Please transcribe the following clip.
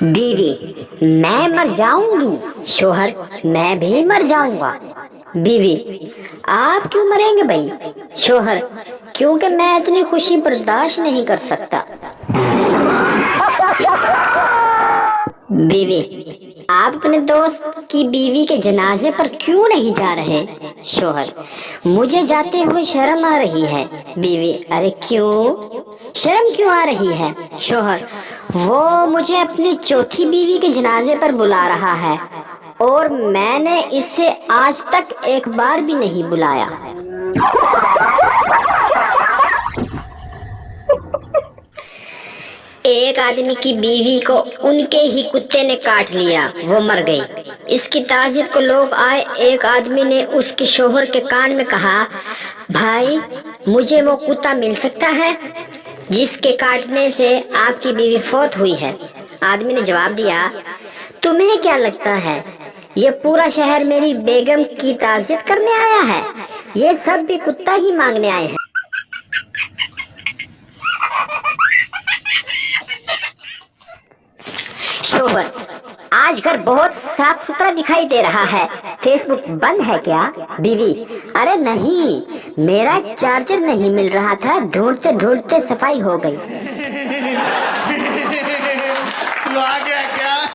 बीवी, मैं मर जाऊंगी। शोहर, मैं भी मर जाऊंगा। बीवी, आप क्यों मरेंगे भाई? शोहर, क्योंकि मैं इतनी खुशी बर्दाश्त नहीं कर सकता। बीवी, आप अपने दोस्त की बीवी के जनाजे पर क्यों नहीं जा रहे? शोहर, मुझे जाते हुए शर्म आ रही है। बीवी, अरे क्यों? शर्म क्यों आ रही है? शोहर, वो मुझे अपनी चौथी बीवी के जनाजे पर बुला रहा है और मैंने इसे आज तक एक बार भी नहीं बुलाया। एक आदमी की बीवी को उनके ही कुत्ते ने काट लिया, वो मर गई। इसकी ताज़ियत को लोग आए। एक आदमी ने उसके शोहर के कान में कहा, भाई, मुझे वो कुत्ता मिल सकता है जिसके काटने से आपकी बीवी फौत हुई है? आदमी ने जवाब दिया, तुम्हें क्या लगता है ये पूरा शहर मेरी बेगम की ताज़ियत करने आया है? ये सब भी कुत्ता ही मांगने आए हैं। शोहर, आज घर बहुत साफ सुथरा दिखाई दे रहा है, फेसबुक बंद है क्या? बीवी, अरे नहीं, मेरा चार्जर नहीं मिल रहा था, ढूंढते ढूंढते सफाई हो गई।